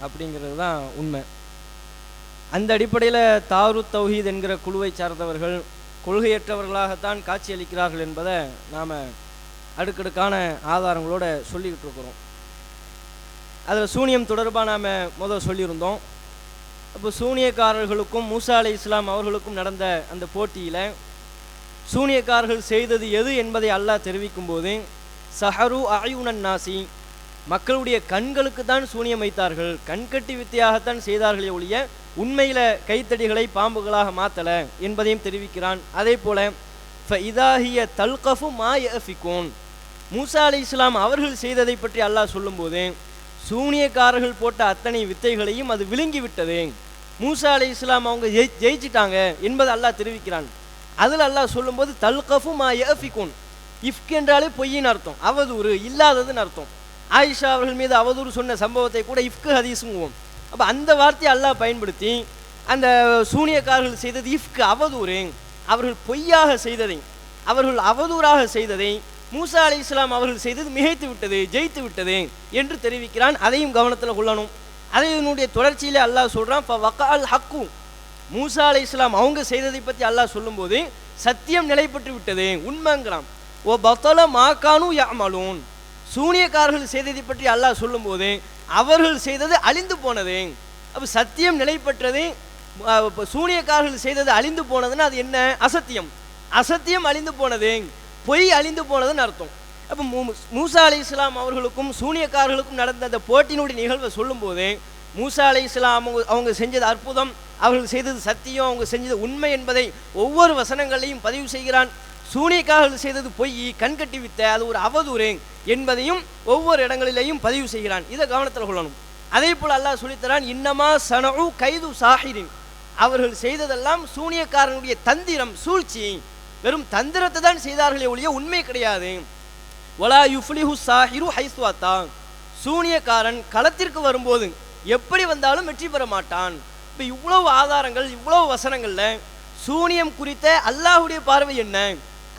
அப்படிங்கிறது தான் உண்மை. அந்த அடிப்படையில் தாருத் தௌஹீத் என்கிற குழுவை சார்ந்தவர்கள் கொள்கையற்றவர்களாகத்தான் காட்சியளிக்கிறார்கள் என்பதை நாம் அடுக்கடுக்கான ஆதாரங்களோடு சொல்லிக்கிட்டு இருக்கிறோம். அதில் சூனியம் தொடர்பாக நாம் முதல் சொல்லியிருந்தோம். அப்போ சூனியக்காரர்களுக்கும் மூசா அலைஹிஸ்ஸலாம் அவர்களுக்கும் நடந்த அந்த போட்டியில் சூனியக்காரர்கள் செய்தது எது என்பதை அல்லாஹ் தெரிவிக்கும் போது சஹரு அயுனன் நாசி, மக்களுடைய கண்களுக்கு தான் சூனியம் வைத்தார்கள், கண்கட்டி வித்தையாகத்தான் செய்தார்களே ஒழிய உண்மையில் கைத்தடிகளை பாம்புகளாக மாற்றலை என்பதையும் தெரிவிக்கிறான். அதே போல் ஃபஇதாஹிய தல்கஃபு மா யஃபிகூன், மூசா அலைஹிஸ்ஸலாம் அவர்கள் செய்ததை பற்றி அல்லாஹ் சொல்லும்போது சூனியக்காரர்கள் போட்ட அத்தனை வித்தைகளையும் அது விழுங்கி விட்டது, மூசா அலைஹிஸ்ஸலாம் அவங்க ஜெயிச்சிட்டாங்க என்பதை அல்லாஹ் தெரிவிக்கிறான். அதில் அல்லாஹ் சொல்லும்போது தல்கஃபு மா யஃபிகூன், இஃப்க் என்றாலே பொய்யின் அர்த்தம், அவதூறு, இல்லாததுன்னு அர்த்தம். ஆயிஷா அவர்கள் மீது அவதூறு சொன்ன சம்பவத்தை கூட இஃப்கு ஹதீஸுங்குவோம். அப்போ அந்த வார்த்தையை அல்லாஹ் பயன்படுத்தி அந்த சூனியக்காரர்கள் செய்தது இஃப்கு, அவதூறு, அவர்கள் பொய்யாக செய்ததை, அவர்கள் அவதூறாக செய்ததை மூசா அலைஹிஸ்ஸலாம் அவர்கள் செய்தது மிகைத்து விட்டது, ஜெயித்து விட்டது என்று தெரிவிக்கிறான். அதையும் கவனத்தில் கொள்ளணும். அதனுடைய தொடர்ச்சியிலே அல்லாஹ் சொல்கிறான் ஃபவகஅல் ஹக்கு, மூசா அலைஹிஸ்ஸலாம் அவங்க செய்ததை பற்றி அல்லாஹ் சொல்லும்போது சத்தியம் நிலை பெற்று விட்டது, உண்மைங்கிறான். ஓ பத்தல மாக்கானு யஅமலூன், சூனியக்காரர்கள் செய்ததை பற்றி அல்லாஹ் சொல்லும்போது அவர்கள் செய்தது அழிந்து போனது. அப்போ சத்தியம் நிலை பெற்றது, சூனியக்காரர்கள் செய்தது அழிந்து போனதுன்னா அது என்ன? அசத்தியம். அசத்தியம் அழிந்து போனது, பொய் அழிந்து போனதுன்னு அர்த்தம். அப்போ மூசா அலைஹிஸ்ஸலாம் அவர்களுக்கும் சூனியக்காரர்களுக்கும் நடந்த அந்த போட்டியினுடைய நிகழ்வை சொல்லும்போது மூசா அலைஹிஸ்ஸலாம் அவங்க செஞ்சது அற்புதம், அவர்கள் செய்தது சத்தியம், அவங்க செஞ்சது உண்மை என்பதை ஒவ்வொரு வசனங்களையும் பதிவு செய்கிறான். சூனியக்காரர்கள் செய்தது பொய், கண்கட்டி வித்த, அது ஒரு அவதூறு என்பதையும் ஒவ்வொரு இடங்களிலேயும் பதிவு செய்கிறான். இதை கவனத்தில் கொள்ளணும். அதே போல் அல்லாஹ் சொல்லித்தரான் இன்னமா சனஉ கைது சாஹிரின், அவர்கள் செய்ததெல்லாம் சூனியக்காரனுடைய தந்திரம், சூழ்ச்சி, வெறும் தந்திரத்தை தான் செய்தார்களே ஒழிய உண்மை கிடையாது. வலா யுஃப்லிஹு சாஹிரு ஹைஸு அத்தா, சூனியக்காரன் களத்திற்கு வரும்போது எப்படி வந்தாலும் வெற்றி பெற மாட்டான். இப்போ இவ்வளவு ஆதாரங்கள், இவ்வளவு வசனங்களில் சூனியம் குறித்த அல்லாஹுடைய பார்வை என்ன?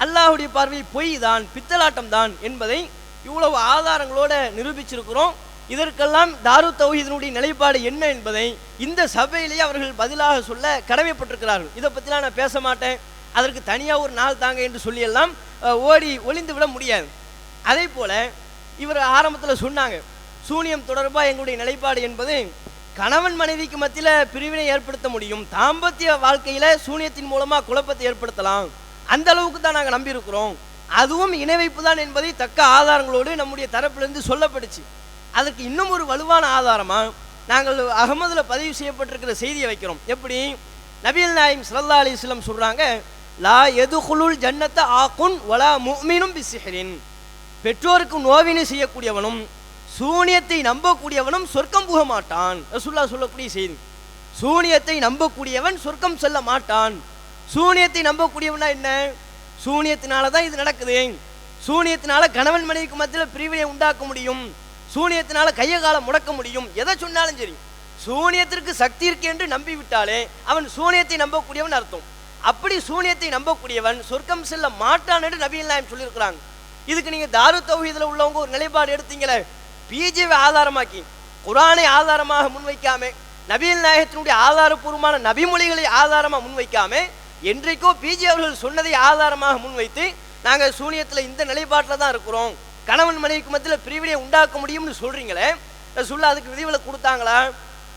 அல்லாஹுடைய பார்வை பொய் தான், பித்தலாட்டம் தான் என்பதை இவ்வளவு ஆதாரங்களோடு நிரூபிச்சிருக்கிறோம். இதற்கெல்லாம் தாருத் தௌஹீதினுடைய நிலைப்பாடு என்ன என்பதை இந்த சபையிலேயே அவர்கள் பதிலாக சொல்ல கடமைப்பட்டிருக்கிறார்கள். இதை பற்றிலாம் நான் பேச மாட்டேன், அதற்கு தனியாக ஒரு நாள் தாங்க என்று சொல்லியெல்லாம் ஓடி ஒளிந்து விட முடியாது. அதே போல் இவர் ஆரம்பத்தில் சொன்னாங்க சூனியம் தொடர்பாக எங்களுடைய நிலைப்பாடு என்பது கணவன் மனைவிக்கு மத்தியில் பிரிவினை ஏற்படுத்த முடியும், தாம்பத்திய வாழ்க்கையில் சூனியத்தின் மூலமாக குழப்பத்தை ஏற்படுத்தலாம், அந்த அளவுக்கு தான் நாங்கள் நம்பியிருக்கிறோம், அதுவும் இணை வைப்பு தான் என்பதை தக்க ஆதாரங்களோடு நம்முடைய தரப்பிலிருந்து சொல்லப்படுச்சு. அதற்கு இன்னும் ஒரு வலுவான ஆதாரமாக நாங்கள் அகமதில் பதிவு செய்யப்பட்டிருக்கிற செய்தியை வைக்கிறோம். எப்படி? நபிகள் நாயகம் ஸல்லல்லாஹு அலைஹி வஸல்லம் சொல்கிறாங்க லா யதுகுலுல் ஜன்னத்த ஆகுன் வலா முஃமினும் பிஸ்ஸிஹ்ரின், பெற்றோருக்கு நோவினை செய்யக்கூடியவனும் சூனியத்தை நம்பக்கூடியவனும் சொர்க்கம் புக மாட்டான். ரசூலுல்லாஹ் சொல்லக்கூடிய செய்தி. சூனியத்தை நம்பக்கூடியவன் சொர்க்கம் செல்ல மாட்டான். சூனியத்தை நம்பக்கூடியவனா என்ன? சூனியத்தினால தான் இது நடக்குது, சூனியத்தினால கணவன் மனைவிக்கு மத்தியில் பிரிவினை உண்டாக்க முடியும், சூனியத்தினால கைய காலம் முடக்க முடியும், எதை சொன்னாலும் சரி சூனியத்திற்கு சக்தி இருக்கு என்று நம்பிவிட்டாலே அவன் சூனியத்தை நம்பக்கூடியவன் அர்த்தம். அப்படி சூனியத்தை நம்பக்கூடியவன் சொர்க்கம் செல்ல மாட்டான் என்று நபிகள் நாயகம் சொல்லியிருக்கிறாங்க. இதுக்கு நீங்கள் தாருத் தௌஹீதில் உள்ளவங்க ஒரு நிலைப்பாடு எடுத்தீங்களே, பிஜேவை ஆதாரமாக்கி குர்ஆனை ஆதாரமாக முன்வைக்காம, நபிகள் நாயகத்தினுடைய ஆதாரபூர்வமான நபிமொழிகளை ஆதாரமாக முன்வைக்காம, என்றைக்கோ பிஜே அவர்கள் சொன்னதை ஆதாரமாக முன்வைத்து நாங்கள் சூனியத்தில் இந்த நிலைப்பாட்டில் தான் இருக்கிறோம், கணவன் மனைவிக்கு மத்தியில் பிரிவினை உண்டாக்க முடியும்னு சொல்றீங்களே, சொல்ல அதுக்கு விதிவிலக்கு கொடுத்தாங்களா?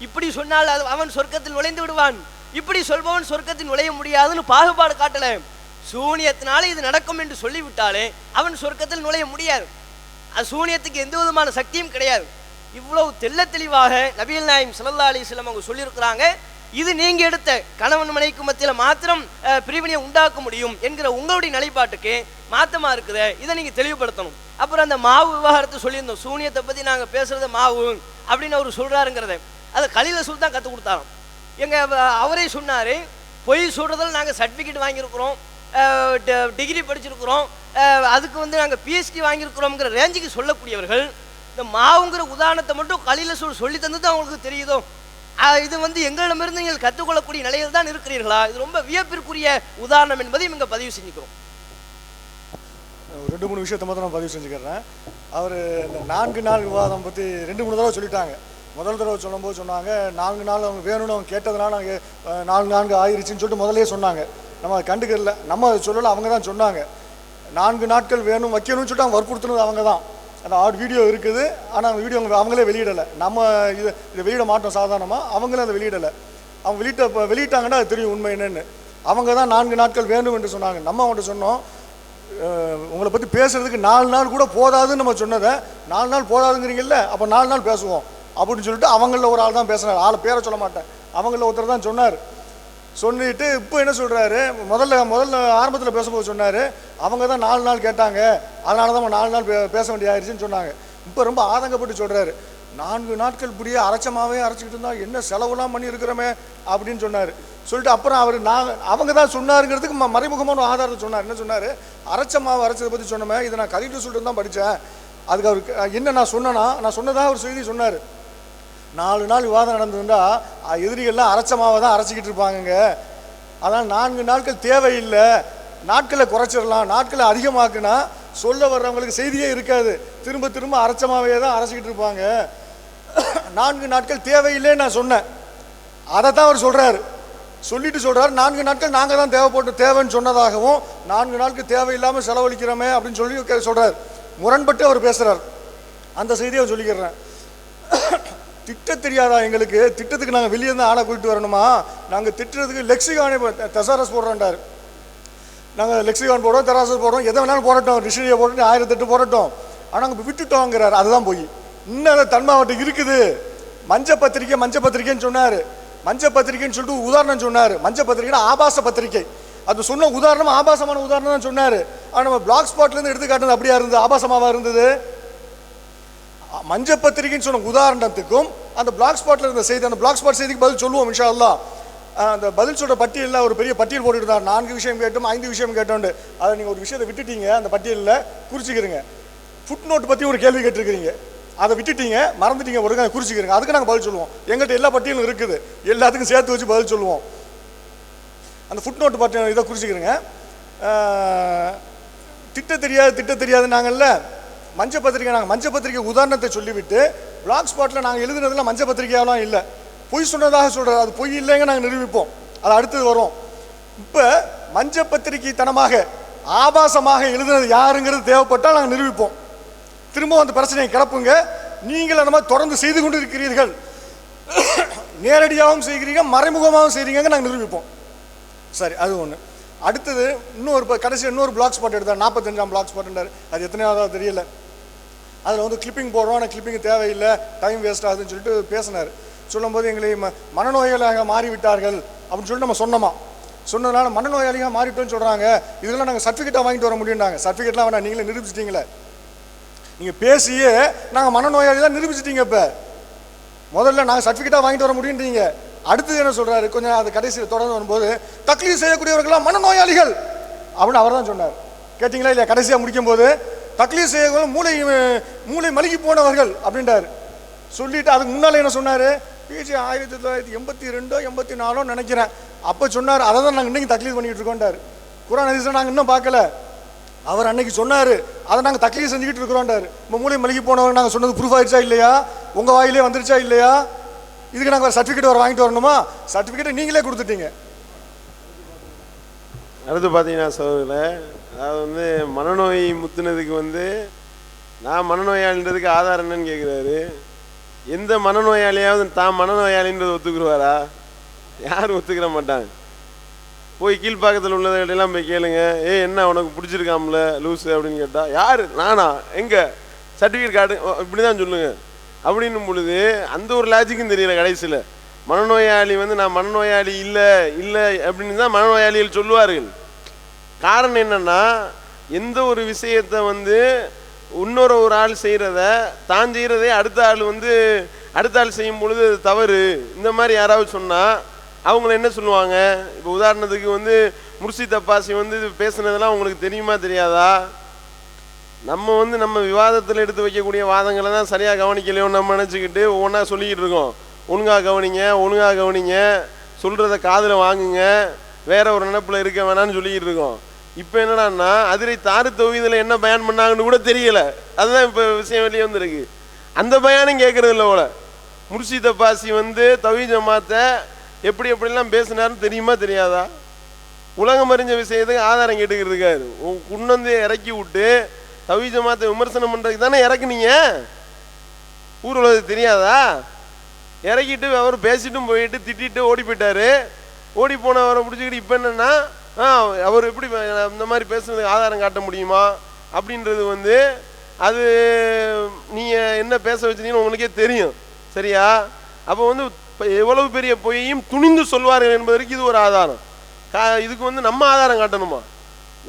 இப்படி சொன்னால் அது அவன் சொர்க்கத்தில் நுழைந்து விடுவான், இப்படி சொல்பவன் சொர்க்கத்தில் நுழைய முடியாதுன்னு பாகுபாடு காட்டல. சூனியத்தினால இது நடக்கும் என்று சொல்லிவிட்டாலே அவன் சொர்க்கத்தில் நுழைய முடியாது, அது சூனியத்துக்கு எந்த விதமான சக்தியும் கிடையாது. இவ்வளவு தெள்ள தெளிவாக நபிகள் நாயகம் ஸல்லல்லாஹு அலைஹி வஸல்லம் அவங்க சொல்லியிருக்கிறாங்க. இது நீங்க எடுத்த கணவன் மனைவிக்கு மத்தியில் மாத்திரம் பிரிவினையை உண்டாக்க முடியும் என்கிற உங்களுடைய நிலைப்பாட்டுக்கு மாத்தமா இருக்குது, இதை நீங்க தெளிவுபடுத்தணும். அப்புறம் அந்த மாவு விவகாரத்தை சொல்லியிருந்தோம், சூனியத்தை பத்தி நாங்க பேசுறது மாவு அப்படின்னு அவர் சொல்றாருங்கிறத அதை கலீல் ரசூல் தான் கற்றுக் கொடுத்தாரோம். எங்க அவரே சொன்னாரு, பொய் சொல்றதில் நாங்கள் சர்டிஃபிகேட் வாங்கியிருக்கிறோம், டிகிரி படிச்சிருக்கிறோம், அதுக்கு வந்து நாங்கள் பிஹெச்டி வாங்கியிருக்கிறோங்கிற ரேஞ்சுக்கு சொல்லக்கூடியவர்கள் இந்த மாவுங்கிற உதாரணத்தை மட்டும் கலீல் ரசூல் சொல்லி தந்தது அவங்களுக்கு தெரியுதோ, இது வந்து எங்களிடமிருந்து நீங்கள் கற்றுக்கொள்ளக்கூடிய நிலையில் தான் இருக்கிறீர்களா? இது ரொம்ப வியப்பிற்குரிய உதாரணம் என்பதை இவங்க பதிவு செஞ்சுக்கிறோம். ஒரு 2-3 விஷயத்தை மட்டும் நான் பதிவு செஞ்சுக்கிறேன். அவர் இந்த 4 நாள் விவாதம் பற்றி 2-3 தடவை சொல்லிட்டாங்க. முதல் தடவை சொல்லும்போது சொன்னாங்க 4 நாள் அவங்க வேணும்னு அவங்க கேட்டதுனால நாங்கள் 4 ஆயிருச்சுன்னு சொல்லிட்டு முதலே சொன்னாங்க. நம்ம அதை கண்டுக்கல, நம்ம அதை சொல்லலை, அவங்க தான் சொன்னாங்க 4 நாட்கள் வேணும் வைக்கணும்னு சொல்லிட்டு அவங்க வற்புறுத்துனது அவங்க தான். அந்த வீடியோ இருக்குது, ஆனால் அந்த வீடியோ அவங்களே வெளியிடலை. நம்ம இதை வெளியிட மாட்டோம் சாதாரணமாக, அவங்களே அதை வெளியிடலை. அவங்க வெளியிட்டாங்கன்னா அது தெரியும் உண்மை என்னென்னு. அவங்க தான் 4 நாட்கள் வேண்டும் என்று சொன்னாங்க. நம்ம அவங்கள்ட்ட சொன்னோம், உங்களை பற்றி பேசுறதுக்கு 4 நாள் கூட போதாதுன்னு நம்ம சொன்னதை 4 நாள் போதாதுங்கிறீங்கல்ல, அப்போ 4 நாள் பேசுவோம் அப்படின்னு சொல்லிட்டு அவங்களில் ஒரு ஆள் தான் பேசினார். ஆளை பேரை சொல்ல மாட்டேன், அவங்களில் ஒருத்தர் தான் சொன்னார். சொல்லிட்டு இப்போ என்ன சொல்கிறாரு, முதல்ல ஆரம்பத்தில் பேசும்போது சொன்னார் அவங்க தான் 4 நாள் கேட்டாங்க, அதனால தான் 4 நாள் பேச வேண்டிய ஆயிடுச்சுன்னு சொன்னாங்க. இப்போ ரொம்ப ஆதங்கப்பட்டு சொல்கிறாரு, 4 நாட்கள் இப்படியே அரைச்சமாகவே அரைச்சிக்கிட்டு இருந்தால் என்ன செலவுலாம் பண்ணி இருக்கிறோமே அப்படின்னு சொன்னார். சொல்லிட்டு அப்புறம் அவங்க தான் சொன்னாருங்கிறதுக்கு மறைமுகமான ஆதாரத்தை சொன்னார். என்ன சொன்னார், அரைச்ச மாவு அரைச்சதை பற்றி சொன்னோமே, இதை நான் கதைட்டு சொல்லிட்டு தான் படித்தேன். அதுக்கு அவருக்கு என்ன நான் சொன்னதாக ஒரு செய்தி சொன்னார். 4 நாள் விவாதம் நடந்திருந்தா எதிரிகள்லாம் அரைச்ச மாவை தான் அரைச்சிக்கிட்டு இருப்பாங்கங்க. அதனால் 4 நாட்கள் தேவையில்லை, நாட்களை குறைச்சிடலாம், நாட்களை அதிகமாக்குனா சொல்ல வர்றவங்களுக்கு செய்தியே இருக்காது, திரும்ப திரும்ப அரைச்ச மாவையே தான் அரைச்சிக்கிட்டு இருப்பாங்க. 4 நாட்கள் தேவையில்லைன்னு நான் சொன்னேன். அதை தான் அவர் சொல்கிறாரு. சொல்லிட்டு சொல்கிறார் 4 நாட்கள் நாங்கள் தான் தேவைன்னு சொன்னதாகவும் 4 நாட்கள் தேவையில்லாமல் செலவழிக்கிறோமே அப்படின்னு சொல்லி சொல்கிறார். முரண்பட்டு அவர் பேசுகிறார். அந்த செய்தியை அவர் சொல்லிக்கிறேன். திட்ட தெரியாதா எங்களுக்கு, திட்டத்துக்கு நாங்கள் வெளியே இருந்து ஆளை கூட்டிட்டு வரணுமா, நாங்கள் திட்டுறதுக்கு லெக்சிகானே தெசாரஸ் போடுறோன்றார். நாங்கள் லெக்சிகான் போடுறோம், தெராசஸ் போடுறோம், எதை வேணாலும் போடட்டும், டிக்ஷனரியை போட்டு 1008 போடட்டும், ஆனால் நாங்கள் விட்டுட்டோங்கிறார். அதுதான் போய் இன்னும் அதை தன்மாவட்டம் இருக்குது. மஞ்ச பத்திரிக்கைன்னு சொன்னார். மஞ்ச பத்திரிக்கைன்னு சொல்லிட்டு உதாரணம் சொன்னார். மஞ்ச பத்திரிக்கைன்னா ஆபாச பத்திரிக்கை, அது சொன்ன உதாரணம் ஆபாசமான உதாரணம் தான் சொன்னார். ஆனால் நம்ம பிளாக் ஸ்பாட்லேருந்து எடுத்து காட்டுறது அப்படியா இருந்தது, ஆபாசமாக இருந்தது. மஞ்ச பத்திரிகைன்னு சொன்ன உதாரணத்துக்கும் அந்த பிளாக் ஸ்பாட்டில் இருந்த செய்தி, அந்த பிளாக் ஸ்பாட் செய்திக்கு பதில் சொல்லுவோம் இன்ஷா அல்லாஹ். அந்த பதில் சொல்கிற பட்டியலில் ஒரு பெரிய பட்டியல் போட்டுட்டு இருந்தார். 4 விஷயம் கேட்டோம், 5 விஷயம் கேட்டோண்டு. அதை நீங்கள் ஒரு விஷயத்தை விட்டுட்டீங்க, அந்த பட்டியலில் குறிச்சிக்கிறீங்க. ஃபுட் நோட் பற்றி ஒரு கேள்வி கேட்டிருக்கிறீங்க, அதை விட்டுட்டீங்க, மறந்துட்டீங்க, ஒருங்க குறிச்சிக்கிறீங்க. அதுக்கு நாங்கள் பதில் சொல்லுவோம். எங்கள்கிட்ட எல்லா பட்டியலும் இருக்குது, எல்லாத்துக்கும் சேர்த்து வச்சு பதில் சொல்லுவோம். அந்த ஃபுட் நோட்டு பட்டியல் இதை குறிச்சிக்கிறீங்க. திட்ட தெரியாது நாங்கள்ல மஞ்ச பத்திரிக்கை, நாங்கள் மஞ்ச பத்திரிக்கை உதாரணத்தை சொல்லிவிட்டு பிளாக் ஸ்பாட்டில் நாங்கள் எழுதுனதுல மஞ்ச பத்திரிக்கையெல்லாம் இல்லை, பொய் சொன்னதாக சொல்கிறார். அது பொய் இல்லைங்க, நாங்கள் நிரூபிப்போம், அது அடுத்தது வரும். இப்போ மஞ்ச பத்திரிகை தனமாக ஆபாசமாக எழுதுனது யாருங்கிறது தேவைப்பட்டால் நாங்கள் நிரூபிப்போம். திரும்ப அந்த பிரச்சனையை கிளப்புங்க. நீங்கள் அந்த மாதிரி தொடர்ந்து செய்து கொண்டு இருக்கிறீர்கள், நேரடியாகவும் செய்கிறீங்க, மறைமுகமாகவும் செய்கிறீங்க, நாங்கள் நிரூபிப்போம். சரி, அது ஒன்று. அடுத்தது கடைசி இன்னொரு பிளாக் ஸ்பாட் எடுத்தார், 45ஆம் பிளாக் ஸ்பாட்ன்றார். அது எத்தனையாவது தெரியல. அதில் வந்து கிளிப்பிங் போடுறோம், ஆனால் கிளிப்பிங் தேவையில்லை, டைம் வேஸ்ட் ஆகுதுன்னு சொல்லிட்டு பேசினார். சொல்லும்போது எங்களை மனநோயாளியாக மாறிவிட்டார்கள் அப்படின்னு சொல்லிட்டு நம்ம சொன்னதுனால மனநோயாளியாக மாறிட்டோன்னு சொல்கிறாங்க. இதெல்லாம் நாங்கள் சர்டிஃபிகேட்டாக வாங்கிட்டு வர முடியும்னாங்க. சர்டிஃபிகேட்லாம் வேணாம், நீங்களே நிரூபிச்சிட்டிங்களே, நீங்கள் பேசியே நாங்கள் மனநோயாளி தான் நிரூபிச்சிட்டீங்க. இப்போ முதல்ல நாங்கள் சர்டிஃபிகேட்டாக வாங்கிட்டு வர முடியுன்றீங்க. அடுத்தது என்ன சொல்கிறாரு, கொஞ்சம் அது கடைசியில் தொடர்ந்து வரும்போது தக்லீத் செய்யக்கூடியவர்களாம் மனநோயாளிகள் அப்படின்னு அவர் தான் சொன்னார். கேட்டிங்களா இல்லையா? கடைசியாக முடிக்கும் போது தக்லீத் செய்யக்கூடிய மூளை மழுகி போனவர்கள் அப்படின்றாரு. சொல்லிட்டு அதுக்கு முன்னால் என்ன சொன்னார், பிஜி 1982 84 நினைக்கிறேன், அப்போ சொன்னார். அதை தான் நாங்கள் இன்றைக்கி தக்லீத் பண்ணிக்கிட்டு இருக்கோன்றார். குர்ஆன் ஹதீஸை நாங்கள் இன்னும் பார்க்கல, அவர் அன்னைக்கு சொன்னார், அதை நாங்கள் தக்லீத் செஞ்சுக்கிட்டு இருக்கிறோன்றார். இப்போ மூளை மழுகி போனவங்க நாங்கள் சொன்னது ப்ரூஃப் ஆயிடுச்சா இல்லையா, உங்கள் வாயிலே வந்துருச்சா இல்லையா? இதுக்கு நாங்கள் சர்டிஃபிகேட் வாங்கிட்டு வரணுமா? சர்டிஃபிகேட்டை நீங்களே கொடுத்துட்டீங்க. அடுத்து பார்த்தீங்கன்னா சோதரில், அதாவது மனநோய் முத்துனதுக்கு நான் மனநோயாளின்றதுக்கு ஆதாரம் என்னன்னு கேட்குறாரு. எந்த மனநோயாளியாவது தான் மனநோயாளின்றது ஒத்துக்குருவாரா? யாரும் ஒத்துக்கிற மாட்டாங்க. போய் கீழ்ப்பாக்கத்தில் உள்ளவர்களெல்லாம் போய் கேளுங்க, என்ன உனக்கு பிடிச்சிருக்காம்ல லூஸு அப்படின்னு கேட்டால், யார் நானா, எங்கே சர்டிஃபிகேட் கார்டு, இப்படி தான் சொல்லுங்க அப்படின்னும் பொழுது அந்த ஒரு லாஜிக்கும் தெரியல. கடைசியில் மனநோயாளி நான் மனநோயாளி இல்லை அப்படின்னு தான் மனநோயாளிகள் சொல்லுவார்கள். காரணம் என்னன்னா, எந்த ஒரு விஷயத்தை இன்னொரு ஆள் செய்கிறத தான் செய்கிறதே அடுத்த ஆள் செய்யும் பொழுது அது தவறு, இந்த மாதிரி யாராவது சொன்னால் அவங்கள என்ன சொல்லுவாங்க? இப்போ உதாரணத்துக்கு முர்ஷித் அப்பாசி பேசுனதெல்லாம் உங்களுக்கு தெரியுமா தெரியாதா? நம்ம விவாதத்தில் எடுத்து வைக்கக்கூடிய வாதங்களை தான் சரியாக கவனிக்கலையோ நம்ம நினச்சிக்கிட்டு ஒவ்வொன்றா சொல்லிக்கிட்டு இருக்கோம். ஒழுங்காக கவனிங்க, சொல்கிறத காதில் வாங்குங்க, வேற ஒரு நினைப்பில் இருக்க வேணான்னு சொல்லிக்கிட்டு இருக்கோம். இப்போ என்னடான்னா, அதிரை தாரு தௌஹீதில் என்ன பயன் பண்ணாங்கன்னு கூட தெரியல. அதுதான் இப்போ விஷயம் வெளியே வந்துருக்கு. அந்த பயானும் கேட்கறது இல்லை போல. முர்ஷித் அப்பாசி வந்து தௌஹீத் ஜமாத்தை எப்படிலாம் பேசினாருன்னு தெரியுமா தெரியாதா? உலகம் அறிஞ்ச விஷயத்துக்கு ஆதாரம் கேட்டுக்கிறதுக்காரு கொண்டு இறக்கி விட்டு தௌஹீத் ஜமாத்தை விமர்சனம் பண்ணுறதுக்கு தானே இறக்குனீங்க. ஊர் உலகத்துக்கு தெரியாதா? இறக்கிட்டு அவர் பேசிட்டும் போயிட்டு திட்டிட்டு ஓடி போயிட்டாரு. ஓடி போனவரை பிடிச்சிக்கிட்டு இப்போ என்னென்னா அவர் எப்படி இந்த மாதிரி பேசுனதுக்கு ஆதாரம் காட்ட முடியுமா அப்படின்றது வந்து அது நீங்கள் என்ன பேச வச்சுருந்தீங்கன்னு உங்களுக்கே தெரியும். சரியா? அப்போ வந்து எவ்வளவு பெரிய பொய்யையும் துணிந்து சொல்வார்கள் என்பதற்கு இது ஒரு ஆதாரம். இதுக்கு வந்து நம்ம ஆதாரம் காட்டணுமா?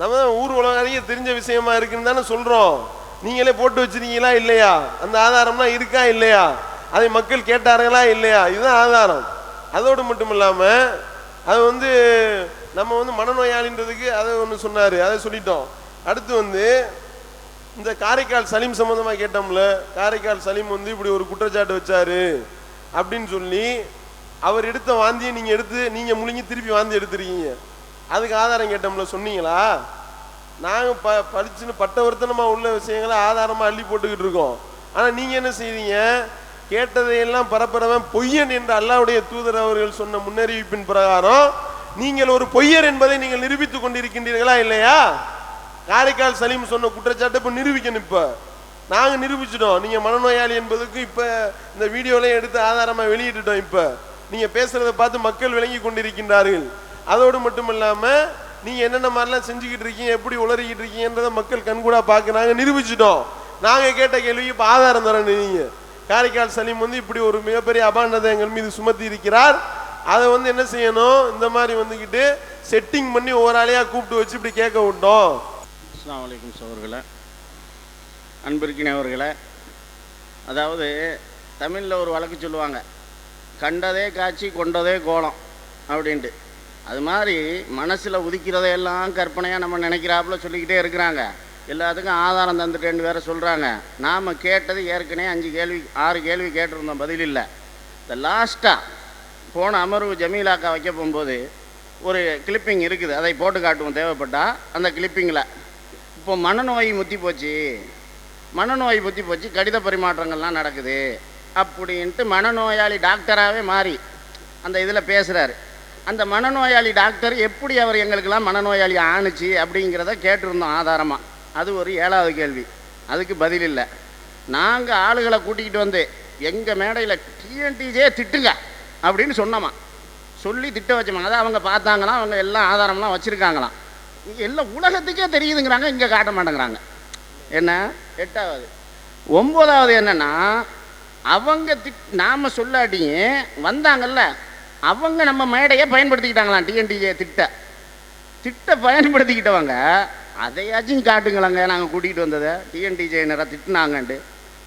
நம்ம தான் ஊர் உலகம் தெரிஞ்ச விஷயமா இருக்குன்னு தானே சொல்கிறோம். நீங்களே போட்டு வச்சுருக்கீங்களா இல்லையா? அந்த ஆதாரம்லாம் இருக்கா இல்லையா? அதை மக்கள் கேட்டார்களா இல்லையா? இதுதான் ஆதாரம். அதோடு மட்டும் இல்லாமல் அது வந்து நம்ம வந்து மனநோயாளின்றதுக்கு அதை ஒன்று சொன்னார், அதை சொல்லிட்டோம். அடுத்து வந்து இந்த காரைக்கால் சலீம் சம்மந்தமாக கேட்டோம்ல, காரைக்கால் சலீம் வந்து இப்படி ஒரு குற்றச்சாட்டு வச்சாரு அப்படின்னு சொல்லி அவர் எடுத்த வாந்தியை நீங்கள் முழுங்கி திருப்பி வாந்தி எடுத்துருக்கீங்க. அதுக்கு ஆதாரம் கேட்டோம்ல, சொன்னீங்களா? நாங்கள் படிச்சுன்னு பட்டவர்த்தனமாக உள்ள விஷயங்களை ஆதாரமாக அள்ளி போட்டுக்கிட்டு இருக்கோம். ஆனால் நீங்கள் என்ன செய்வீங்க? கேட்டதையெல்லாம் பரப்புறவன் பொய்யன் என்று அல்லாஹ்வுடைய தூதர் அவர்கள் சொன்ன முன்னறிவிப்பின் பிரகாரம் நீங்கள் ஒரு பொய்யர் என்பதை நீங்கள் நிரூபித்துக் கொண்டிருக்கின்றீர்களா இல்லையா? காரைக்கால் சலீம் சொன்ன குற்றச்சாட்டை இப்போ நிரூபிக்கணும். இப்போ நாங்கள் நிரூபிச்சிட்டோம். நீங்கள் மனநோயாளி என்பதுக்கு இப்போ இந்த வீடியோலையும் எடுத்து ஆதாரமாக வெளியிட்டுட்டோம். இப்போ நீங்கள் பேசுகிறத பார்த்து மக்கள் விளங்கி கொண்டிருக்கின்றார்கள். அதோடு மட்டும் இல்லாமல் நீங்கள் என்னென்ன மாதிரிலாம் செஞ்சுக்கிட்டு இருக்கீங்க, எப்படி உளறிக்கிட்டு இருக்கீங்கன்றதை மக்கள் கண்கூடா பார்க்குறாங்க. நிரூபிச்சிட்டோம். நாங்கள் கேட்ட கேள்விக்கு இப்போ ஆதாரம் தரணும். நீங்கள் காரைக்கால் சலீம் வந்து இப்படி ஒரு மிகப்பெரிய அபாண்டத்தை எங்கள் மீது சுமத்தி இருக்கிறார். அதை வந்து என்ன செய்யணும்? இந்த மாதிரி வந்துக்கிட்டு செட்டிங் பண்ணி ஒவ்வொரு ஆளையாக கூப்பிட்டு வச்சு இப்படி கேட்க விட்டோம். அஸ்ஸலாமு அலைக்கும் சகோதரர்களே, அன்பிற்கினவர்களே, அதாவது தமிழில் ஒரு வழக்கு சொல்லுவாங்க, கண்டதே காட்சி கொண்டதே கோலம் அப்படின்ட்டு. அது மாதிரி மனசில் உதிக்கிறதையெல்லாம் கற்பனையாக நம்ம நினைக்கிறாப்புல சொல்லிக்கிட்டே இருக்கிறாங்க. எல்லாத்துக்கும் ஆதாரம் தந்துட்டேன்னு வேறு சொல்கிறாங்க. நாம் கேட்டது ஏற்கனவே 6 கேள்வி கேட்டிருந்தோம், பதில் இல்லை. இந்த லாஸ்ட்டாக போன அமர்வு ஜமீலாக்கா வைக்க போகும்போது ஒரு கிளிப்பிங் இருக்குது, அதை போட்டு காட்டுவோம் தேவைப்பட்டால். அந்த கிளிப்பிங்கில் இப்போ மனநோய் முத்தி போச்சு, கடித பரிமாற்றங்கள்லாம் நடக்குது அப்படின்ட்டு மனநோயாளி டாக்டராகவே மாறி அந்த இதில் பேசுகிறாரு. அந்த மனநோயாளி டாக்டர் எப்படி அவர் எங்களுக்கெல்லாம் மனநோயாளி ஆணுச்சு அப்படிங்கிறத கேட்டிருந்தோம் ஆதாரமாக. அது ஒரு 7வது கேள்வி. அதுக்கு பதில் இல்லை. நாங்கள் ஆளுகளை கூட்டிக்கிட்டு வந்து எங்கள் மேடையில் டிஎன்டிஜே திட்டுங்க அப்படின்னு சொன்னோமா, சொல்லி திட்ட வச்சோமா. அதை அவங்க பார்த்தாங்களாம், அவங்க எல்லாம் ஆதாரம்லாம் வச்சுருக்காங்களாம். இங்கே எல்லாம் உலகத்துக்கே தெரியுதுங்கிறாங்க, இங்கே காட்ட மாட்டேங்கிறாங்க. என்ன 8வது. 9வது என்னென்னா, அவங்க நாம் சொல்லாட்டியும் வந்தாங்கல்ல, அவங்க நம்ம மேடையை பயன்படுத்திக்கிட்டாங்களாம். டிஎன்டிஜே திட்ட பயன்படுத்திக்கிட்டவங்க அதையாச்சும் காட்டுங்களாங்க. நாங்கள் கூட்டிகிட்டு வந்ததை டிஎன்டிஜேனரை திட்டினாங்கன்ட்டு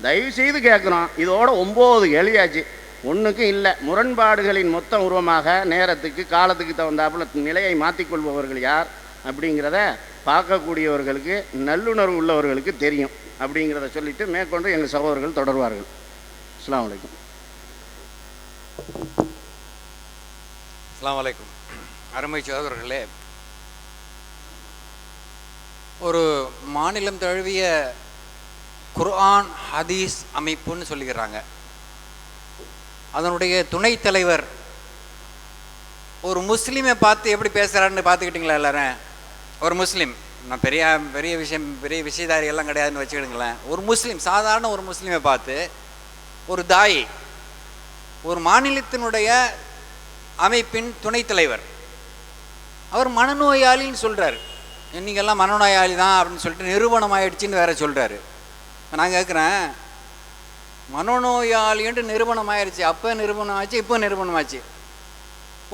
தயவு செய்து கேட்குறோம். இதோட 9 கேள்வியாச்சு, ஒன்றுக்கும் இல்லை. முரண்பாடுகளின் மொத்த உருவமாக நேரத்துக்கு காலத்துக்கு தகுந்தாப்புல நிலையை மாற்றிக்கொள்பவர்கள் யார் அப்படிங்கிறத பார்க்கக்கூடியவர்களுக்கு, நல்லுணர்வு உள்ளவர்களுக்கு தெரியும் அப்படிங்கிறத சொல்லிவிட்டு மேற்கொண்டு எங்கள் சகோதரர்கள் தொடர்வார்கள். அஸ்ஸலாமு அலைக்கும். அஸ்ஸலாமு அலைக்கும். அருமை சகோதரர்களே, ஒரு மாநிலம் தழுவிய குர்ஆன் ஹதீஸ் அமைப்புன்னு சொல்லிக்கிறாங்க. அதனுடைய துணைத் தலைவர் ஒரு முஸ்லீமை பார்த்து எப்படி பேசுகிறான்னு பார்த்துக்கிட்டிங்களா எல்லாரும்? ஒரு முஸ்லீம், நான் பெரிய விஷயதாரி எல்லாம் கிடையாதுன்னு வச்சுக்கிடுங்களேன். ஒரு முஸ்லீம், சாதாரண ஒரு முஸ்லீமை பார்த்து ஒரு தாய், ஒரு மாநிலத்தினுடைய அமைப்பின் துணைத் தலைவர், அவர் மனநோயாளின்னு சொல்கிறார். நீங்கள்லாம் மனநோயாளி தான் அப்படின்னு சொல்லிட்டு நிரூபணம் ஆயிடுச்சின்னு வேற சொல்கிறாரு. நான் கேட்குறேன், மனநோயாளின்ட்டு நிரூபணம் ஆயிடுச்சு, அப்போ நிரூபணம் ஆச்சு, இப்போ நிரூபணம் ஆச்சு.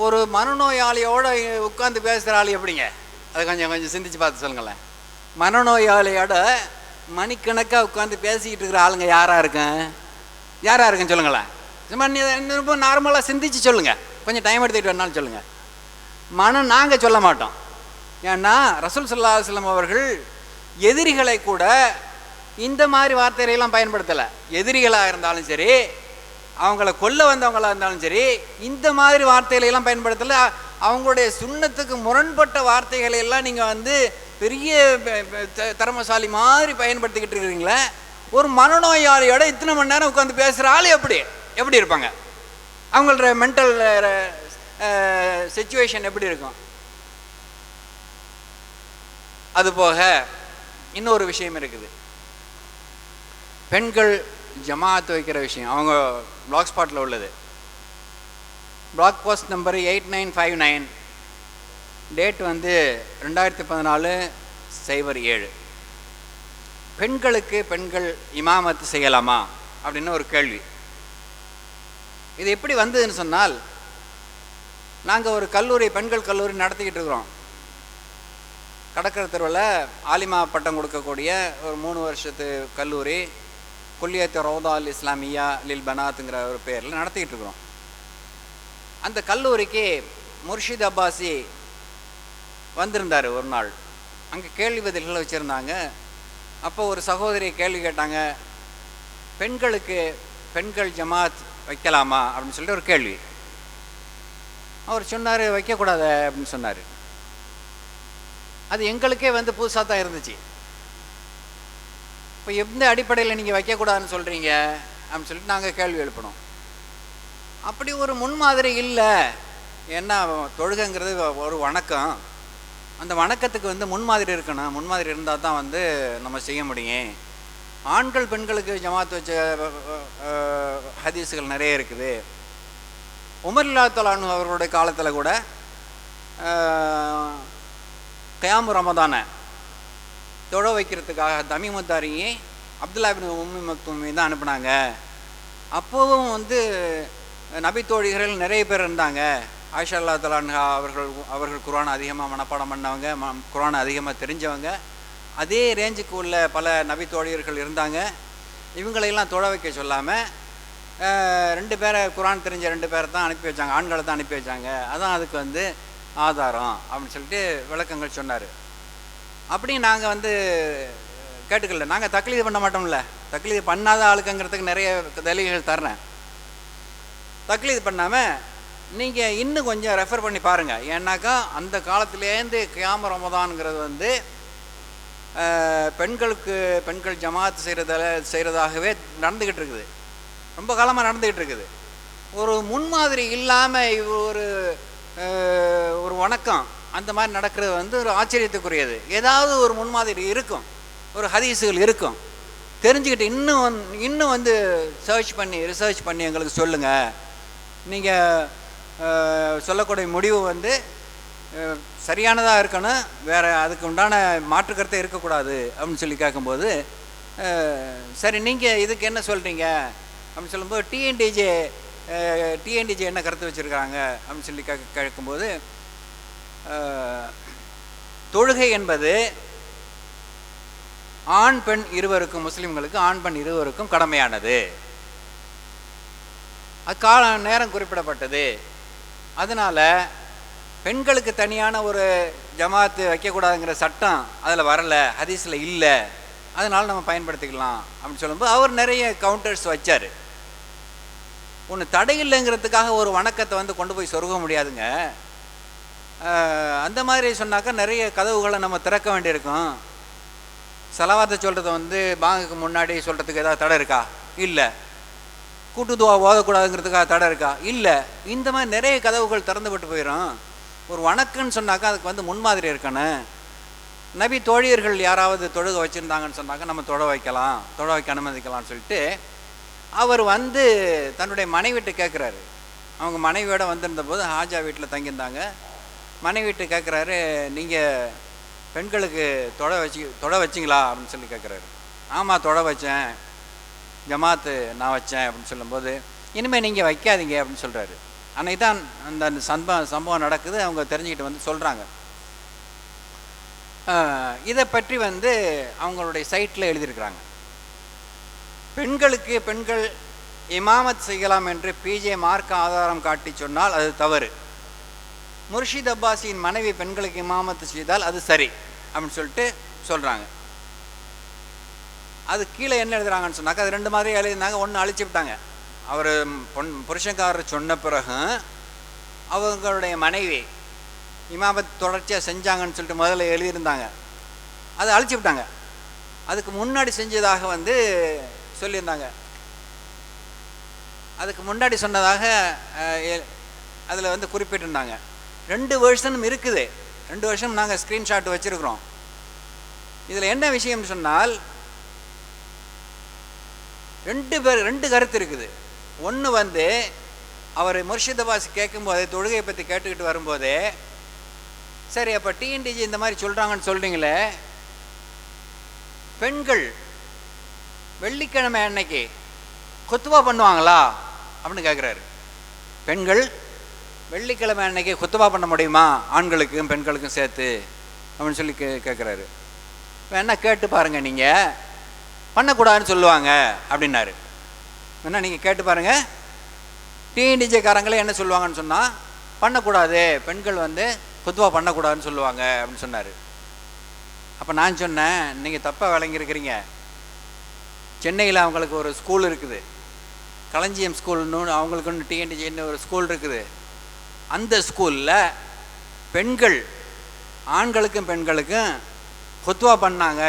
ஒரு மனநோயாளியோட உட்காந்து பேசுகிற ஆள் எப்படிங்க? அதை கொஞ்சம் சிந்திச்சு பார்த்து சொல்லுங்களேன். மனநோயாளியோட மணிக்கணக்காக உட்காந்து பேசிக்கிட்டு இருக்கிற ஆளுங்க யாராக இருக்குன்னு சொல்லுங்களேன். சும்மா நார்மலாக சிந்திச்சு சொல்லுங்கள், கொஞ்சம் டைம் எடுத்துக்கிட்டு வேணாலும் சொல்லுங்கள். நாங்கள் சொல்ல மாட்டோம். ஏன்னா ரசூல் ஸல்லல்லாஹு அலைஹி வஸல்லம் அவர்கள் எதிரிகளை கூட இந்த மாதிரி வார்த்தைகளெல்லாம் பயன்படுத்தலை. எதிரிகளாக இருந்தாலும் சரி, அவங்கள கொல்ல வந்தவங்களாக இருந்தாலும் சரி, இந்த மாதிரி வார்த்தைகளெல்லாம் பயன்படுத்தலை. அவங்களுடைய சுன்னத்துக்கு முரண்பட்ட வார்த்தைகளை எல்லாம் நீங்கள் பெரிய திறமசாலி மாதிரி பயன்படுத்திக்கிட்டு இருக்கிறீங்களே. ஒரு மனநோயாளியோட இத்தனை மணி நேரம் உட்காந்து பேசுகிற ஆள் எப்படி? எப்படி இருப்பாங்க? அவங்களோட மென்டல் சிச்சுவேஷன் எப்படி இருக்கும்? அதுபோக இன்னொரு விஷயம் இருக்குது. பெண்கள் ஜமாத் வைக்கிற விஷயம் அவங்க பிளாக் ஸ்பாட்டில் உள்ளது. பிளாக் போஸ்ட் நம்பர் 8959, டேட் வந்து 2014/07. பெண்களுக்கு பெண்கள் இமாமத்து செய்யலாமா அப்படின்னு ஒரு கேள்வி. இது எப்படி வந்ததுன்னு சொன்னால், நாங்கள் ஒரு கல்லூரி, பெண்கள் கல்லூரி நடத்திக்கிட்டு இருக்கிறோம். கடற்கரை தெருவில் ஆலிமா பட்டம் கொடுக்கக்கூடிய ஒரு 3 வருஷத்து கல்லூரி, குல்லியத் ரோதா அல் இஸ்லாமியா லில் பனாத்துங்கிற ஒரு பேரில் நடத்திக்கிட்டு இருக்கிறோம். அந்த கல்லூரிக்கு முர்ஷித் அப்பாசி வந்திருந்தார் ஒரு நாள். அங்கே கேள்வி பதில்கள் வச்சுருந்தாங்க. அப்போ ஒரு சகோதரி கேள்வி கேட்டாங்க, பெண்களுக்கு பெண்கள் ஜமாத் வைக்கலாமா அப்படின்னு சொல்லிட்டு ஒரு கேள்வி. அவர் சொன்னார், வைக்கக்கூடாது அப்படின்னு சொன்னார். அது எங்களுக்கே வந்து புதுசாக தான் இருந்துச்சு. இப்போ எந்த அடிப்படையில் நீங்கள் வைக்கக்கூடாதுன்னு சொல்கிறீங்க அப்படின்னு சொல்லிட்டு நாங்கள் கேள்வி எழுப்பினோம். அப்படி ஒரு முன்மாதிரி இல்லை. ஏன்னா தொழுகைங்கிறது ஒரு வணக்கம். அந்த வணக்கத்துக்கு வந்து முன்மாதிரி இருக்கணும். முன்மாதிரி இருந்தால் தான் வந்து நம்ம செய்ய முடியும். ஆண்கள் பெண்களுக்கு ஜமாத் வச்ச ஹதீஸுகள் நிறைய இருக்குது. உமர் ரலியல்லாஹு அவர்களுடைய காலத்தில் கூட கயாமு ரமதானை தொழ வைக்கிறதுக்காக தமீமுத்தாரியை அப்துல்லா இப்னு உம்மி மக்தூமி தான் அனுப்புனாங்க. அப்போவும் வந்து நபி தோழிகள் நிறைய பேர் இருந்தாங்க. ஆயிஷா ரலியல்லாஹு அன்ஹா அவர்கள் குர்ஆனை அதிகமாக மனப்பாடம் பண்ணவங்க, குர்ஆனை அதிகமாக தெரிஞ்சவங்க. அதே ரேஞ்சுக்கு உள்ள பல நபி தோழியர்கள் இருந்தாங்க. இவங்களையெல்லாம் தொழ வைக்க சொல்லாமல் 2 பேரை, குர்ஆன் தெரிஞ்ச 2 பேரை தான் அனுப்பி வச்சாங்க, ஆண்களை தான் அனுப்பி வச்சாங்க. அதான் அதுக்கு வந்து ஆதாரம் அப்படின்னு சொல்லிட்டு விளக்கங்கள் சொன்னார். அப்படி நாங்கள் வந்து கேட்டுக்கல. நாங்கள் தக்லீது பண்ண மாட்டோம்ல. தக்லீது பண்ணாத ஆளுக்குங்கிறதுக்கு நிறைய தலீல்கள் தர்றேன். தக்லீது பண்ணாமல் நீங்கள் இன்னும் கொஞ்சம் ரெஃபர் பண்ணி பாருங்கள். ஏன்னாக்கா அந்த காலத்துலேருந்து கியாம ரமதான்ங்கிறது வந்து பெண்களுக்கு பெண்கள் ஜமாத் செய்கிறதாகவே நடந்துக்கிட்டு இருக்குது. ரொம்ப காலமாக நடந்துக்கிட்டு இருக்குது. ஒரு முன்மாதிரி இல்லாமல் ஒரு வணக்கம் அந்த மாதிரி நடக்கிறது வந்து ஒரு ஆச்சரியத்துக்குரியது. ஏதாவது ஒரு முன்மாதிரி இருக்கும், ஒரு ஹதீஸுகள் இருக்கும். தெரிஞ்சுக்கிட்டு இன்னும் வந்து ரிசர்ச் பண்ணி எங்களுக்கு சொல்லுங்கள். நீங்கள் சொல்லக்கூடிய முடிவு வந்து சரியானதாக இருக்கணும், வேறு அதுக்கு உண்டான மாற்றுக்கருத்தை இருக்கக்கூடாது அப்படின்னு சொல்லி கேட்கும்போது, சரி நீங்கள் இதுக்கு என்ன சொல்கிறீங்க அப்படின்னு சொல்லும்போது, டிஎன்டிஜே என்ன கருத்து வச்சுருக்காங்க அப்படின்னு சொல்லி கேட்கும்போது, தொழுகை என்பது ஆண் பெண் இருவருக்கும், முஸ்லீம்களுக்கு ஆண் பெண் இருவருக்கும் கடமையானது. அக்கால நேரம் குறிப்பிடப்பட்டது. அதனால் பெண்களுக்கு தனியான ஒரு ஜமாத்து வைக்கக்கூடாதுங்கிற சட்டம் அதில் வரலை, ஹதீஸில் இல்லை. அதனால் நம்ம பயன்படுத்திக்கலாம் அப்படின்னு சொல்லும்போது அவர் நிறைய கவுண்டர்ஸ் வச்சார். ஒன்று தடை இல்லைங்கிறதுக்காக ஒரு வணக்கத்தை வந்து கொண்டு போய் சொருக முடியாதுங்க. அந்த மாதிரி சொன்னாக்கா நிறைய கதவுகளை நம்ம திறக்க வேண்டியிருக்கும். செலவாத்தை சொல்கிறத வந்து பாங்குக்கு முன்னாடி சொல்கிறதுக்கு ஏதாவது தடை இருக்கா? இல்லை. கூட்டுதுவா ஓதக்கூடாதுங்கிறதுக்காக தடை இருக்கா? இல்லை. இந்த மாதிரி நிறைய கதவுகள் திறந்துபட்டு போயிடும். ஒரு வணக்கம்னு சொன்னாக்கா அதுக்கு வந்து முன்மாதிரி இருக்கணும். நபி தோழியர்கள் யாராவது தொழுகை வச்சுருந்தாங்கன்னு சொன்னாக்கா நம்ம தொழ வைக்க அனுமதிக்கலாம்னு சொல்லிட்டு அவர் வந்து தன்னுடைய மனைவிட்டு கேட்குறாரு. அவங்க மனைவியோடு வந்திருந்த போது ஹாஜா வீட்டில் தங்கியிருந்தாங்க. மனைவிட்டு கேட்குறாரு, நீங்கள் பெண்களுக்கு தொழ வச்சிங்களா அப்படின்னு சொல்லி கேட்குறாரு. ஆமாம் தொழ வச்சேன், ஜமாத்து நான் வச்சேன் அப்படின்னு சொல்லும்போது, இனிமேல் நீங்கள் வைக்காதீங்க அப்படின்னு சொல்கிறாரு. அன்னைக்கு தான் அந்த சம்பவம் நடக்குது. அவங்க தெரிஞ்சுக்கிட்டு வந்து சொல்கிறாங்க. இதை பற்றி வந்து அவங்களுடைய சைட்டில் எழுதியிருக்கிறாங்க. பெண்களுக்கு பெண்கள் இமாமத் செய்யலாம் என்று பிஜே மார்க்க ஆதாரம் காட்டி சொன்னால் அது தவறு. முர்ஷித் அப்பாஸின் மனைவி பெண்களுக்கு இமாமத்து செய்தால் அது சரி அப்படின்னு சொல்லிட்டு சொல்கிறாங்க. அது கீழே என்ன எழுதுறாங்கன்னு சொன்னாக்கா, அது 2 மாதிரி எழுதியிருந்தாங்க. ஒன்று அழிச்சு விட்டாங்க. அவர் புருஷன்காரர் சொன்ன பிறகு அவங்களுடைய மனைவி இமாமத் தொடர்ச்சியாக செஞ்சாங்கன்னு சொல்லிட்டு முதல்ல எழுதியிருந்தாங்க. அதை அழிச்சு விட்டாங்க. அதுக்கு முன்னாடி செஞ்சதாக வந்து சொல்லியிருந்தாங்க. அதுக்கு முன்னாடி சொன்னதாக அதில் வந்து குறிப்பிட்டிருந்தாங்க. 2 வெர்ஷனும் இருக்குது. 2 வருஷம் நாங்கள் ஸ்க்ரீன்ஷாட் வச்சுருக்குறோம். இதில் என்ன விஷயம்னு சொன்னால் 2 கருத்து இருக்குது. ஒன்று வந்து அவர் முர்ஷித் அப்பாஸ் கேட்கும்போது தொழுகையை பற்றி கேட்டுக்கிட்டு வரும்போதே, சரி அப்போ டிஎன்டிஜி இந்த மாதிரி சொல்கிறாங்கன்னு சொல்கிறீங்களே, பெண்கள் வெள்ளிக்கிழமை அன்னைக்கு குத்துவா பண்ணுவாங்களா அப்படின்னு கேட்குறாரு. பெண்கள் வெள்ளிக்கிழமை அன்னைக்கு குத்துவா பண்ண முடியுமா ஆண்களுக்கும் பெண்களுக்கும் சேர்த்து அப்படின்னு சொல்லி கேட்குறாரு. வேணா கேட்டு பாருங்கள், நீங்கள் பண்ணக்கூடாதுன்னு சொல்லுவாங்க அப்படின்னாரு. வேணா நீங்கள் கேட்டு பாருங்கள், டிஎன்டிஜேக்காரங்களே என்ன சொல்லுவாங்கன்னு சொன்னால் பண்ணக்கூடாது, பெண்கள் வந்து குத்துவா பண்ணக்கூடாதுன்னு சொல்லுவாங்க அப்படின்னு சொன்னார். அப்போ நான் சொன்னேன், நீங்கள் தப்பாக விளங்கியிருக்கிறீங்க. சென்னையில் அவங்களுக்கு ஒரு ஸ்கூல் இருக்குது, களஞ்சியம் ஸ்கூல்னு, அவங்களுக்கு ஒன்று டிஎன்டிஜேன்னு ஒரு ஸ்கூல் இருக்குது. அந்த ஸ்கூலில் பெண்கள் ஆண்களுக்கும் பெண்களுக்கும் குத்துவா பண்ணாங்க,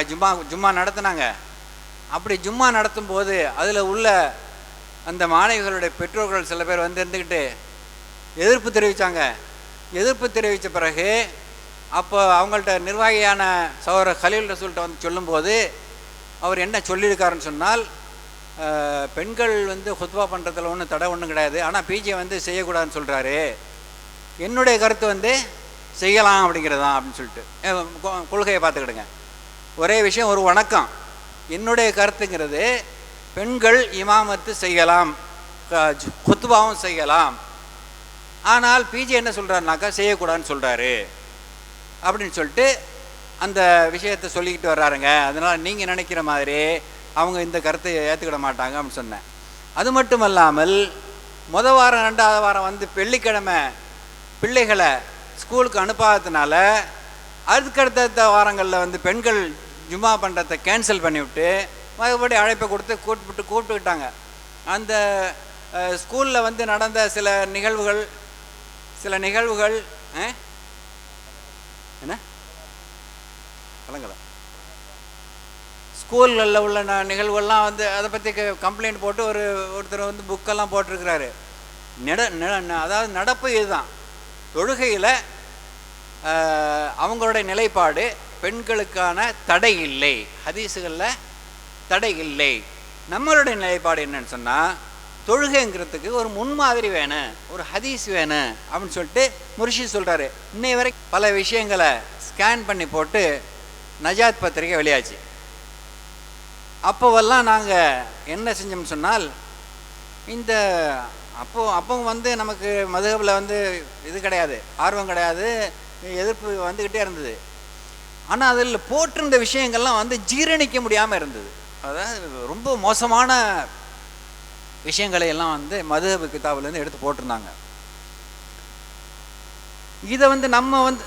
ஜும்மா நடத்தினாங்க. அப்படி ஜும்மா நடத்தும் போது அதில் உள்ள அந்த மாணவிகளுடைய பெற்றோர்கள் சில பேர் வந்து இருந்துக்கிட்டு எதிர்ப்பு தெரிவித்தாங்க. எதிர்ப்பு தெரிவித்த பிறகு அப்போ அவங்கள்ட்ட நிர்வாகியான சகோதரர் கலீல் ரசூல்கிட்ட வந்து சொல்லும்போது அவர் என்ன சொல்லியிருக்காருன்னு சொன்னால், பெண்கள் வந்து குத்வா பண்ணுறதுல ஒன்றும் தடை ஒன்றும் கிடையாது, ஆனால் பிஜே வந்து செய்யக்கூடாதுன்னு சொல்கிறாரு. என்னுடைய கருத்து வந்து செய்யலாம் அப்படிங்கிறதான் அப்படின்னு சொல்லிட்டு கொள்கையை பார்த்துக்கிடுங்க. ஒரே விஷயம், ஒரு வணக்கம். என்னுடைய கருத்துங்கிறது பெண்கள் இமாமத்து செய்யலாம், குத்வாவும் செய்யலாம், ஆனால் பிஜே என்ன சொல்கிறாருனாக்கா செய்யக்கூடாதுன்னு சொல்கிறாரு அப்படின்னு சொல்லிட்டு அந்த விஷயத்தை சொல்லிக்கிட்டு வர்றாருங்க. அதனால் நீங்கள் நினைக்கிற மாதிரி அவங்க இந்த கருத்தை ஏற்றுக்கிட மாட்டாங்க அப்படின்னு சொன்னேன். அது மட்டும் இல்லாமல் முதல் வாரம் 2வது வாரம் வந்து வெள்ளிக்கிழமை பிள்ளைகளை ஸ்கூலுக்கு அனுப்பாததுனால அதுக்கடுத்த வாரங்களில் வந்து பெண்கள் ஜும்மா பண்ணுறதை கேன்சல் பண்ணிவிட்டு மறுபடி அழைப்பை கொடுத்து கூப்பிட்டுக்கிட்டாங்க. அந்த ஸ்கூலில் வந்து நடந்த சில நிகழ்வுகள் என்ன வழங்கலாம், ஸ்கூல்களில் உள்ள நிகழ்வுகள்லாம் வந்து அதை பற்றி கம்ப்ளைண்ட் போட்டு ஒருத்தர் வந்து புக்கெல்லாம் போட்டிருக்கிறாரு. அதாவது நடப்பு இதுதான். தொழுகையில் அவங்களுடைய நிலைப்பாடு பெண்களுக்கான தடை இல்லை, ஹதீஸுகளில் தடை இல்லை. நம்மளுடைய நிலைப்பாடு என்னன்னு சொன்னால், தொழுகைங்கிறதுக்கு ஒரு முன்மாதிரி வேணும், ஒரு ஹதீஸ் வேணும் அப்படின்னு சொல்லிட்டு முர்ஷித் சொல்கிறாரு. இன்னை வரைக்கும் பல விஷயங்களை ஸ்கேன் பண்ணி போட்டு நஜாத் பத்திரிக்கை வெளியாச்சு. அப்போவெல்லாம் நாங்கள் என்ன செஞ்சோம்னு சொன்னால், இந்த அப்போ வந்து நமக்கு மதுஹபில் வந்து இது கிடையாது, ஆர்வம் கிடையாது, எதிர்ப்பு வந்துக்கிட்டே இருந்தது. ஆனால் அதில் போட்டிருந்த விஷயங்கள்லாம் வந்து ஜீரணிக்க முடியாமல் இருந்தது. அதாவது ரொம்ப மோசமான விஷயங்களை எல்லாம் வந்து மதுஹப் கிதாபுலேருந்து எடுத்து போட்டிருந்தாங்க. இதை வந்து நம்ம வந்து